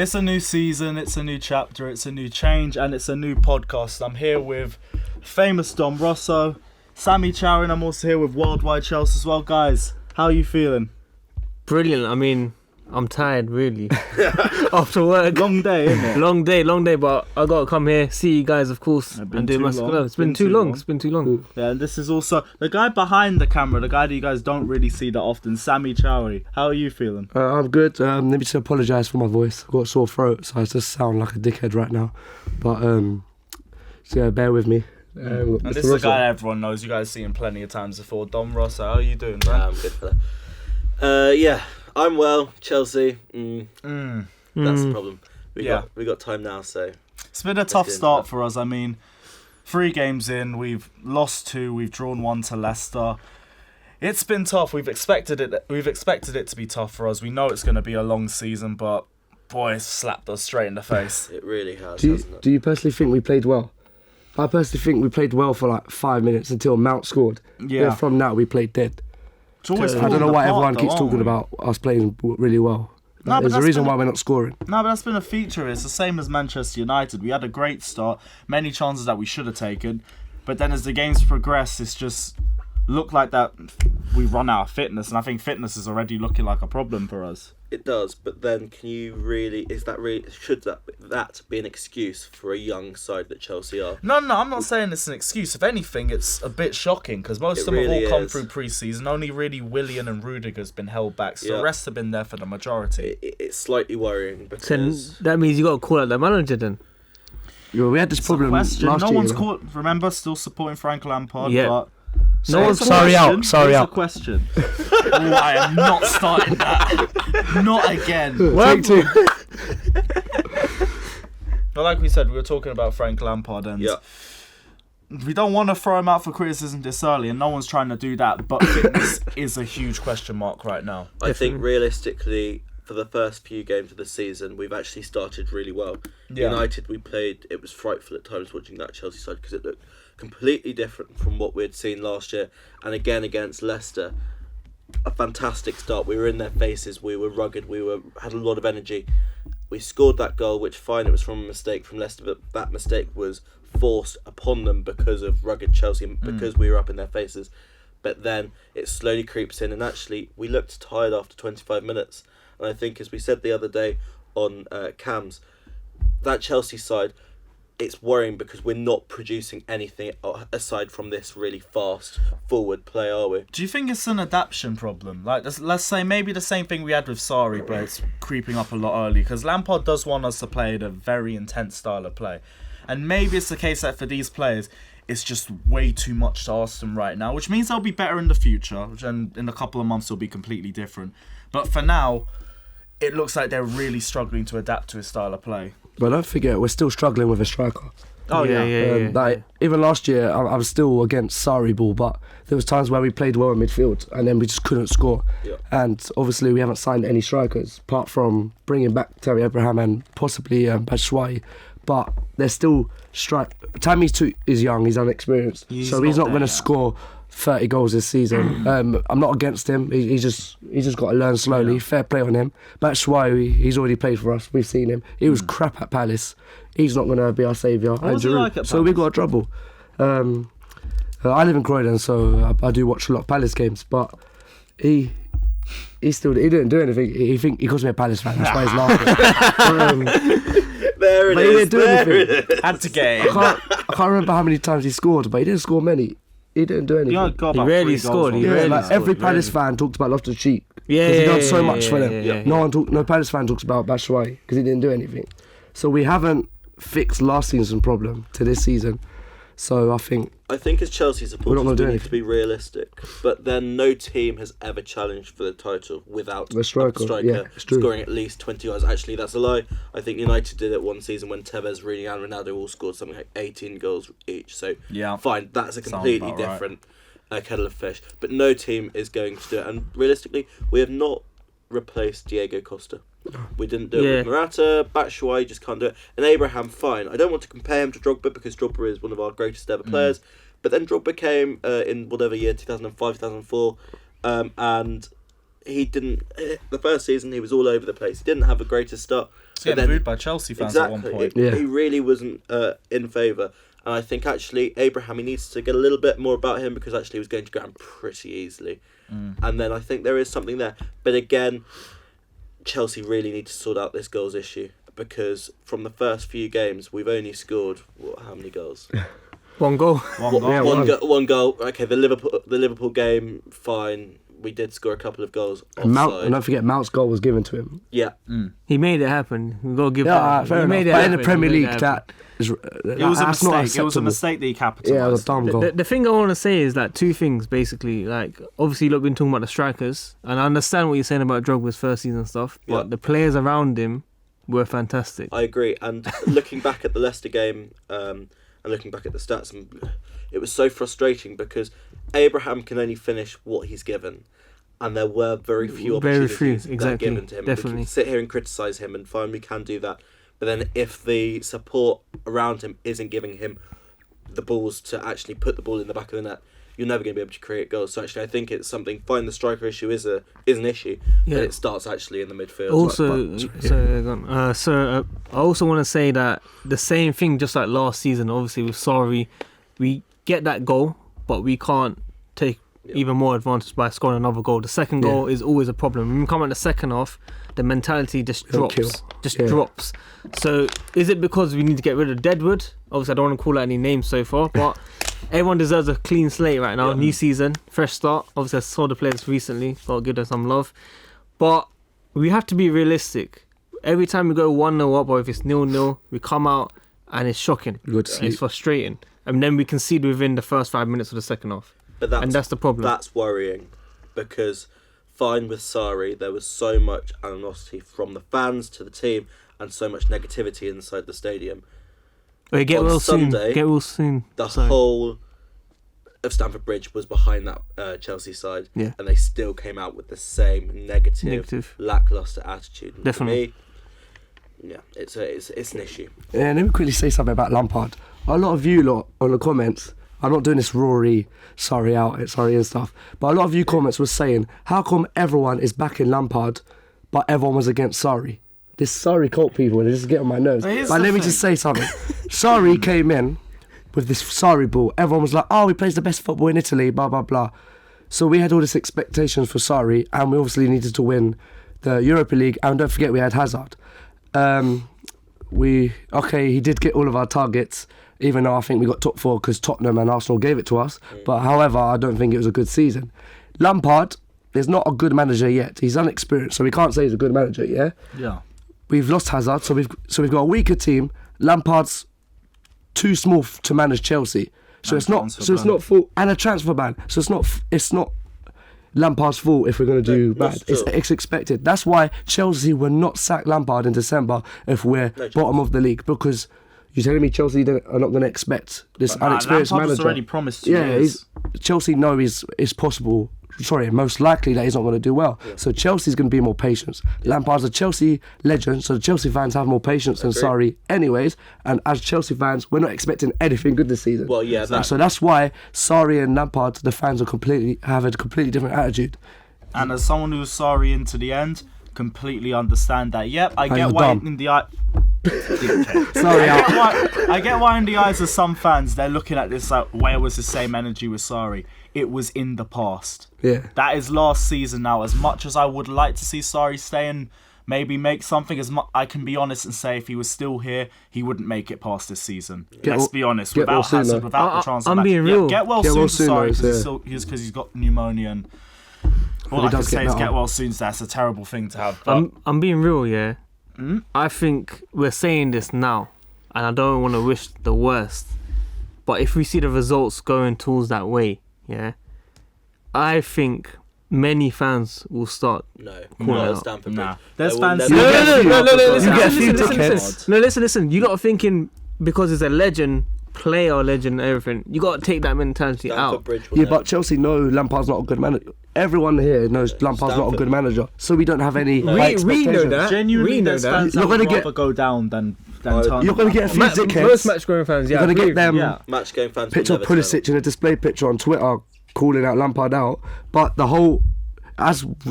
It's a new season, it's a new chapter, it's a new change, and it's a new podcast. I'm here with famous Dom Rosso, Sami Chow, and I'm also here with WorldwideChels as well. Guys, how are you feeling? Brilliant. I mean, I'm tired, really. After work. Long day, isn't it? Long day, but I got to come here, see you guys, of course, and do my stuff. It's been too long. It's been too long. Yeah, and this is also the guy behind the camera, the guy that you guys don't really see that often, Sami Chow. How are you feeling? I'm good. Let me just apologise for my voice. I've got a sore throat, so I just sound like a dickhead right now. But, so yeah, bear with me. And this is a guy everyone knows. You guys see him plenty of times before. Dom Rosso, how are you doing, man? Yeah, I'm good for that. Yeah, I'm well. Chelsea. That's the problem. We got time now, so it's been a tough start for us. I mean, 3 games in, we've lost 2, we've drawn 1 to Leicester. It's been tough. We've expected it to be tough for us. We know it's going to be a long season, but boy, it's slapped us straight in the face. It really has. Do you personally think we played well? I personally think we played well for like 5 minutes until Mount scored. Yeah. From that, we played dead. I don't know why everyone keeps talking about us playing really well. There's a reason why we're not scoring. No, but that's been a feature. It's the same as Manchester United. We had a great start, many chances that we should have taken, but then as the games progress, it's just looked like that we run out of fitness, and I think fitness is already looking like a problem for us. It does, but then can you really? Should that be an excuse for a young side that Chelsea are? No, I'm not saying it's an excuse. If anything, it's a bit shocking because most of them have all come through pre-season. Only really Willian and Rudiger's been held back, so the rest have been there for the majority. It's slightly worrying because that means you got to call out the manager then. Yeah, we had this problem last year. No one's caught. Remember, still supporting Frank Lampard, but. No one's sorry out. Sorry out. A question. I am not starting that. Not again. Take 2. But like we said, we were talking about Frank Lampard, and we don't want to throw him out for criticism this early, and no one's trying to do that. But fitness is a huge question mark right now. I think realistically, for the first few games of the season, we've actually started really well. United, we played. It was frightful at times watching that Chelsea side because it looked completely different from what we had seen last year, and again against Leicester, a fantastic start. We were in their faces, we were rugged, had a lot of energy. We scored that goal, which fine, it was from a mistake from Leicester, but that mistake was forced upon them because of rugged Chelsea and because we were up in their faces. But then it slowly creeps in, and actually we looked tired after 25 minutes. And I think, as we said the other day on Cams, that Chelsea side, it's worrying because we're not producing anything aside from this really fast forward play, are we? Do you think it's an adaptation problem? Like, let's say maybe the same thing we had with Sarri, but it's creeping up a lot early. Because Lampard does want us to play a very intense style of play. And maybe it's the case that for these players, it's just way too much to ask them right now, which means they'll be better in the future, and in a couple of months they'll be completely different. But for now, it looks like they're really struggling to adapt to his style of play. But don't forget, we're still struggling with a striker. Oh, yeah. Like, even last year, I was still against Sarri ball, but there was times where we played well in midfield and then we just couldn't score. Yeah. And obviously, we haven't signed any strikers, apart from bringing back Terry Abraham and possibly Batshuayi. But they're still Tammy is young, he's unexperienced, so he's not going to score 30 goals this season. I'm not against him. He's just got to learn slowly. Fair play on him. Batshuayi, he's already played for us. We've seen him. He was crap at Palace. He's not going to be our saviour. So we got trouble. I live in Croydon, so I do watch a lot of Palace games. But he didn't do anything. He calls me a Palace fan. That's why he's laughing. There it is. He didn't do anything. Had to game. I can't remember how many times he scored, but he didn't score many. He didn't do anything. He rarely scored. Every Palace fan talks about Loftus-Cheek because he done so much for them. No Palace fan talks about Batshuayi because he didn't do anything. So we haven't fixed last season's problem to this season. So I think as Chelsea supporters, we need to be realistic. But then no team has ever challenged for the title without a striker scoring at least 20 goals. Actually, that's a lie. I think United did it one season when Tevez, Rooney and Ronaldo all scored something like 18 goals each. So fine, that's a completely different kettle of fish. But no team is going to do it. And realistically, we have not replaced Diego Costa. We didn't do it with Morata. Batshuayi just can't do it. And Abraham, fine. I don't want to compare him to Drogba because Drogba is one of our greatest ever players. But then Drogba came in whatever year, 2005, 2004, and he didn't. The first season, he was all over the place. He didn't have a greatest start. He's getting booed by Chelsea fans at one point. He really wasn't in favour. And I think actually Abraham, he needs to get a little bit more about him because actually he was going to ground pretty easily. And then I think there is something there. But again, Chelsea really need to sort out this goals issue because from the first few games, we've only scored, how many goals? One goal. One goal. Okay, the Liverpool game, fine. We did score a couple of goals. And don't forget, Mount's goal was given to him. Yeah. He made it happen. We've got to give fair enough. But in the Premier League, that is... It was a mistake. It was a mistake that he capitalised. Yeah, it was a dumb goal. The thing I want to say is that two things, basically. Like, obviously, look, we've been talking about the strikers, and I understand what you're saying about Drogba's first season stuff, but the players around him were fantastic. I agree. And looking back at the Leicester game, and looking back at the stats, it was so frustrating because Abraham can only finish what he's given. And there were very few opportunities that are given to him. Definitely. We can sit here and criticise him, and fine, we can do that. But then if the support around him isn't giving him the balls to actually put the ball in the back of the net, you're never going to be able to create goals. So actually, I think it's something. Fine, the striker issue is an issue, but it starts actually in the midfield. Also, I also want to say that the same thing, just like last season, obviously with Sarri, we get that goal, but we can't take even more advantage by scoring another goal. The second goal is always a problem. When we come out the second half, the mentality just drops. Drops. So is it because we need to get rid of Deadwood? Obviously, I don't want to call out any names so far, but everyone deserves a clean slate right now. New season, fresh start. Obviously, I saw the players recently. Got to give them some love. But we have to be realistic. Every time we go 1-0 up, or if it's 0-0, we come out and it's shocking. It's frustrating. And then we concede within the first 5 minutes of the second half. And that's the problem. That's worrying because fine with Sarri, there was so much animosity from the fans to the team and so much negativity inside the stadium. Get well soon. The whole of Stamford Bridge was behind that Chelsea side, and they still came out with the same negative. lacklustre attitude. Definitely. To me, it's an issue. Yeah, and let me quickly say something about Lampard. A lot of you lot on the comments, I'm not doing this Rory, sorry and stuff, but a lot of you comments was saying, how come everyone is backing Lampard, but everyone was against Sarri? This Sarri cult people, they just get on my nerves. But let me just say something. Sarri came in with this Sarri ball. Everyone was like, oh, he plays the best football in Italy, blah, blah, blah. So we had all this expectations for Sarri, and we obviously needed to win the Europa League, and don't forget we had Hazard. He did get all of our targets, even though I think we got top 4 because Tottenham and Arsenal gave it to us. But however, I don't think it was a good season. Lampard is not a good manager yet. He's unexperienced, so we can't say he's a good manager, yeah? We've lost Hazard, so we've got a weaker team. Lampard's too small to manage Chelsea. So it's not full, and a transfer ban. So it's not Lampard's fault if we're going to do bad. It's expected. That's why Chelsea will not sack Lampard in December if we're bottom of the league, because you're telling me Chelsea are not going to expect this unexperienced Lampard manager. was already promised 2 years. Chelsea know it's possible. Sorry, most likely that he's not going to do well. Yeah. So Chelsea's going to be more patient. Lampard's a Chelsea legend, so the Chelsea fans have more patience than Sarri anyways. And as Chelsea fans, we're not expecting anything good this season. Well, yeah. So that's why Sarri and Lampard, the fans have a completely different attitude. And as someone who was Sarri into the end, completely understand that. Yep, I get why in the eye. Sorry, I get why in the eyes of some fans they're looking at this like, where was the same energy with Sarri? It was in the past. Yeah. That is last season now. As much as I would like to see Sarri stay and maybe make something, I can be honest and say if he was still here, he wouldn't make it past this season. Let's be honest. Without Hazard, without the transfer. I'm being real. Get well soon to Sarri because he's got pneumonia and all I can say is get well soon. That's a terrible thing to have. I'm being real, yeah. I think we're saying this now, and I don't want to wish the worst, but if we see the results going towards that way, yeah, I think many fans will start calling out. Stamford Bridge. There's fans. Listen. You got to thinking because it's a legend, player legend, everything. You got to take that mentality out. But Chelsea know Lampard's not a good manager. Everyone here knows Lampard's not a good manager, so we don't have any. We know that. Genuinely, there's fans that would rather go down than turn. You're going to get a few dickheads. Most match-going fans, You're going to get them. Match-going fans. Picture of Pulisic in a display picture on Twitter calling out Lampard out, but the whole.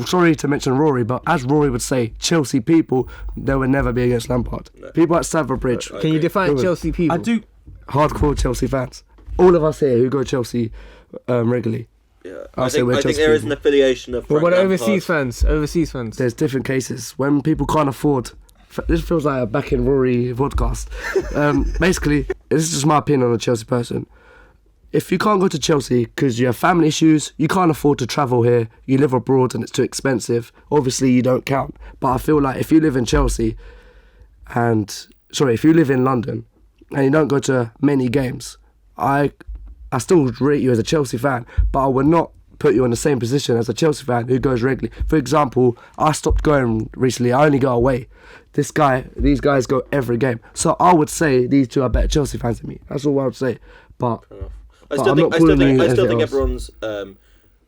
sorry to mention Rory, but as Rory would say, Chelsea people, they would never be against Lampard. No. People at Stamford Bridge. Can you define Chelsea people? I do. Hardcore Chelsea fans. All of us here who go Chelsea regularly. Yeah, I think there is an affiliation of. What about overseas fans? Overseas fans. There's different cases when people can't afford. This feels like a back in Rory podcast. Basically, this is just my opinion on a Chelsea person. If you can't go to Chelsea because you have family issues, you can't afford to travel here, you live abroad and it's too expensive, obviously you don't count. But I feel like if you live in if you live in London and you don't go to many games, I still rate you as a Chelsea fan, but I would not put you in the same position as a Chelsea fan who goes regularly. For example, I stopped going recently, I only go away. These guys go every game. So I would say these two are better Chelsea fans than me. That's all I would say. But I still think everyone's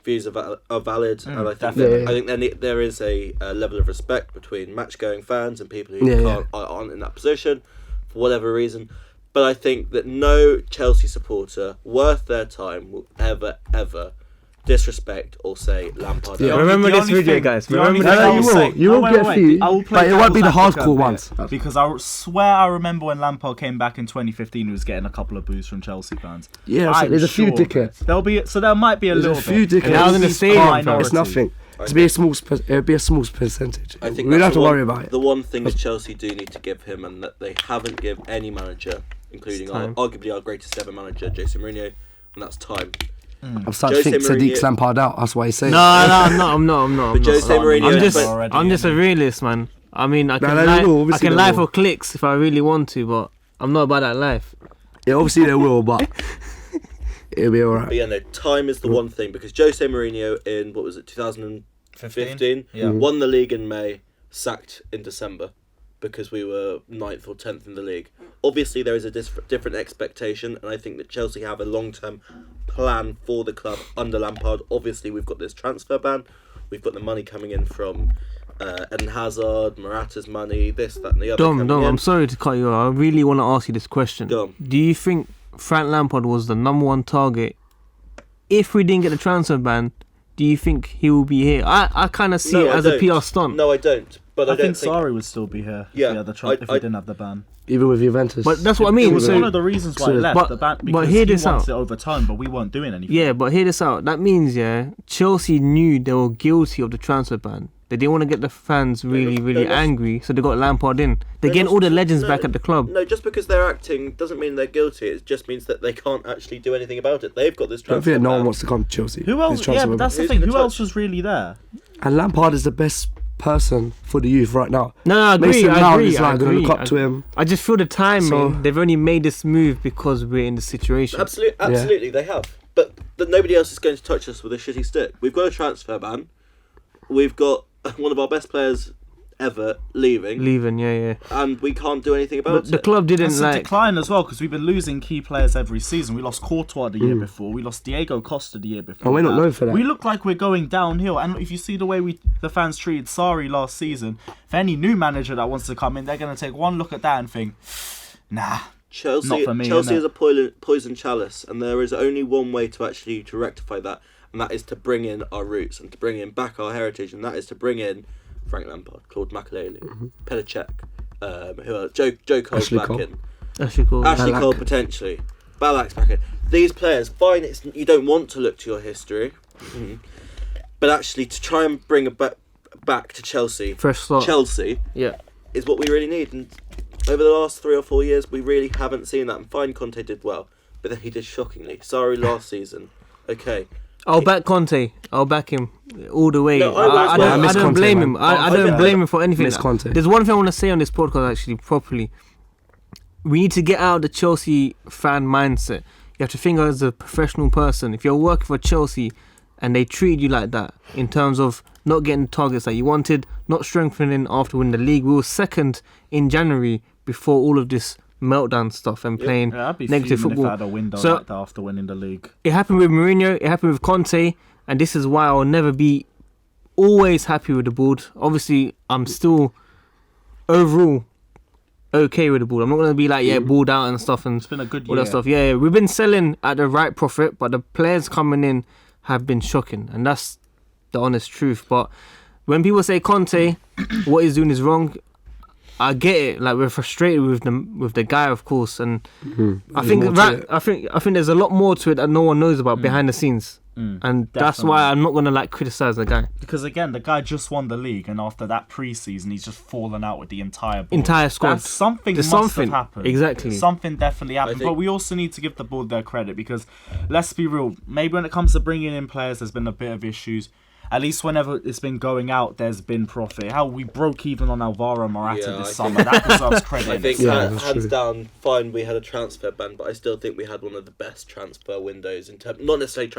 views are valid, and I think there is a level of respect between match-going fans and people who aren't in that position for whatever reason. But I think that no Chelsea supporter worth their time will ever disrespect or say Lampard. Yeah. Remember this video, guys. You will get a few, but it won't be the hardcore ones. Because I swear I remember when Lampard came back in 2015, he was getting a couple of boos from Chelsea fans. Yeah, so there's a few dickheads. There might be a little bit. There's a few dickheads. I was in the stadium. It's nothing. It'll be a small percentage. I think we don't have to worry about it. The one thing that Chelsea do need to give him, and that they haven't given any manager, including arguably our greatest ever manager, Jose Mourinho, and that's time. I've started to think Sadiq Lampard out. That's why he's saying. No, I'm not. But Jose Mourinho, I'm just a realist, man. I mean, I can lie for clicks if I really want to, but I'm not about that life. Yeah, obviously they will, but it'll be alright. But yeah, no, time is the one thing, because Jose Mourinho in 2015 won the league in May, sacked in December because we were 9th or 10th in the league. Obviously there is a different expectation, and I think that Chelsea have a long-term plan for the club under Lampard. Obviously we've got this transfer ban, we've got the money coming in from Eden Hazard, Morata's money, this, that and the other. Dom, I'm sorry to cut you off. I really want to ask you this question. Do you think Frank Lampard was the number one target? If we didn't get the transfer ban, do you think he will be here? I kind of see it as a PR stunt. No, I don't. But I think Sarri would still be here if we didn't have the ban. Even with Juventus. But that's what I mean. It was one of the reasons why he left the ban, because he wants it overturned, but we weren't doing anything. Yeah, but hear this out. That means, Chelsea knew they were guilty of the transfer ban. They didn't want to get the fans really angry, so they got Lampard in. They're getting all the legends back at the club. No, just because they're acting doesn't mean they're guilty. It just means that they can't actually do anything about it. They've got this transfer ban. I think no one wants to come to Chelsea. Who else? Yeah, but that's the thing. Who else was really there? And Lampard is the best person for the youth right now. No, I agree. Mason Mount is I going to look up to him. I just feel the timing. They've only made this move because we're in the situation. Absolutely, they have. But nobody else is going to touch us with a shitty stick. We've got a transfer ban. We've got one of our best players ever leaving, yeah. And we can't do anything about it. The club didn't It's a decline as well, because we've been losing key players every season. We lost Courtois the year before. We lost Diego Costa the year before. And we're not known for that. We look like we're going downhill. And if you see the way the fans treated Sarri last season, for any new manager that wants to come in, they're going to take one look at that and think, nah, Chelsea, not for me. Chelsea is a poison chalice, and there is only one way to rectify that, and that is to bring in our roots and to bring in back our heritage, and that is to bring in Frank Lampard, Claude Makelele, Petr Cech, who are Joe Cole's back in. Ashley Cole potentially. Balak's back in. These players, fine, you don't want to look to your history, but actually to try and bring it back to Chelsea, fresh start. Chelsea, is what we really need. And over the last 3 or 4 years, we really haven't seen that. And fine, Conte did well, but then he did shockingly. Sorry, last season. Okay. I'll back Conte. I'll back him all the way. No, I don't blame him. I don't blame him for anything. Conte. There's one thing I want to say on this podcast actually properly. We need to get out of the Chelsea fan mindset. You have to think as a professional person. If you're working for Chelsea and they treat you like that in terms of not getting the targets that you wanted, not strengthening after winning the league. We were second in January before all of this meltdown stuff and playing negative football. If I had a window like that after winning the league. It happened with Mourinho, it happened with Conte, and this is why I'll never be always happy with the board. Obviously, I'm still overall okay with the board. I'm not going to be like, balled out and stuff and it's been a good all year. that stuff. Yeah, we've been selling at the right profit, but the players coming in have been shocking, and that's the honest truth. But when people say Conte, what he's doing is wrong, I get it. Like, we're frustrated with the guy, of course, and I think there's a lot more to it that no one knows about behind the scenes. And that's why I'm not gonna criticize the guy, because again, the guy just won the league, and after that pre-season, he's just fallen out with the entire squad. Something must have happened. Exactly, something definitely happened. But we also need to give the board their credit, because let's be real, maybe when it comes to bringing in players, there's been a bit of issues. At least whenever it's been going out, there's been profit. How we broke even on Alvaro Morata this summer, that deserves credit. I think hands down, fine, we had a transfer ban, but I still think we had one of the best transfer windows in terms, not necessarily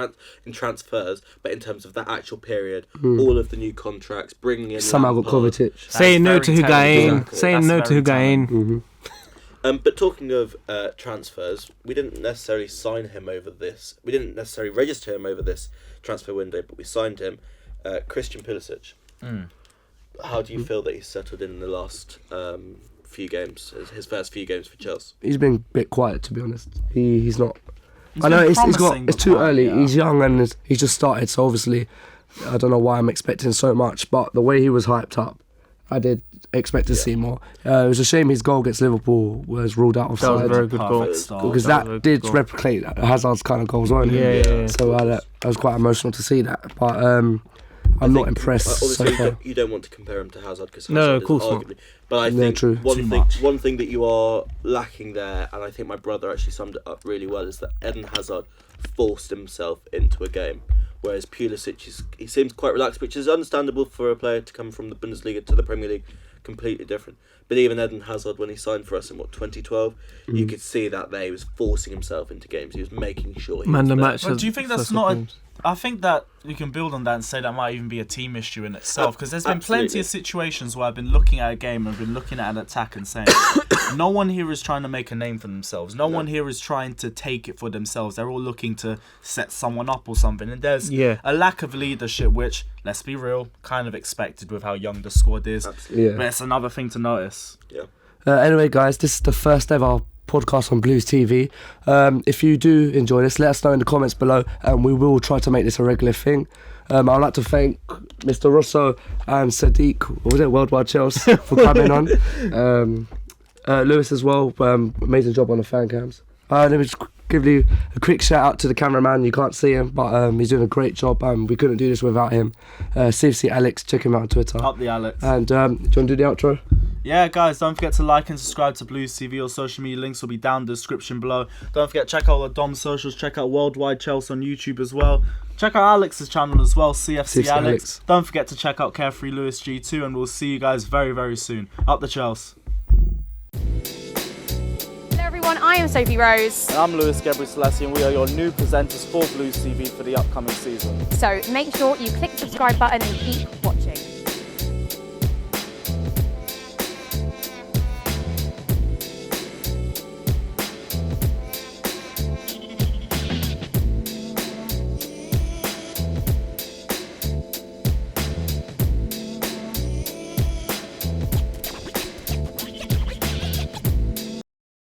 in transfers, but in terms of that actual period. All of the new contracts, bringing in somehow got Kovacic, saying no to Higuain, but talking of transfers, we didn't necessarily sign him over this. We didn't necessarily register him over this transfer window, but we signed him. Christian Pulisic. How do you feel that he's settled in the last few games, his first few games for Chelsea? He's been a bit quiet, to be honest. He's not. I know it's too early. Yeah. He's young and he's just started, so obviously I don't know why I'm expecting so much. But the way he was hyped up, I did expect to see more. It was a shame his goal against Liverpool was ruled out offside. That was a very good goal. Because that did replicate Hazard's kind of goals, wasn't it? Yeah. So I was quite emotional to see that. But I'm not impressed so far. You don't want to compare him to Hazard, because no, of course not. But I think one thing that you are lacking there, and I think my brother actually summed it up really well, is that Eden Hazard forced himself into a game, whereas Pulisic he seems quite relaxed, which is understandable for a player to come from the Bundesliga to the Premier League, completely different. But even Eden Hazard, when he signed for us in 2012, you could see that he was forcing himself into games. He was making sure he was there. But do you think that's not I think that you can build on that and say that might even be a team issue in itself, because there's been plenty of situations where I've been looking at a game and been looking at an attack and saying no one here is trying to make a name for themselves. No one here is trying to take it for themselves. They're all looking to set someone up or something, and there's a lack of leadership, which, let's be real, kind of expected with how young the squad is. But it's another thing to notice. Anyway, guys, this is the first ever podcast on Blues TV. If you do enjoy this, let us know in the comments below, and we will try to make this a regular thing. I'd like to thank Mr. Russo and Sadiq, WorldwideChels, for coming on. Lewis as well, amazing job on the fan cams. Let me just give you a quick shout out to the cameraman. You can't see him, but he's doing a great job. We couldn't do this without him. CFC Alex, check him out on Twitter. Up the Alex. And do you want to do the outro? Yeah, guys, don't forget to like and subscribe to Blues TV. All social media links will be down in the description below. Don't forget to check out all the Dom socials. Check out WorldwideChels on YouTube as well. Check out Alex's channel as well, CFC Alex. Don't forget to check out Carefree Lewis G2, and we'll see you guys very, very soon. Up the Chels. Hello everyone, I am Sophie Rose. And I'm Lewis Gabriel Selassie, and we are your new presenters for Blues TV for the upcoming season. So make sure you click the subscribe button and keep watching.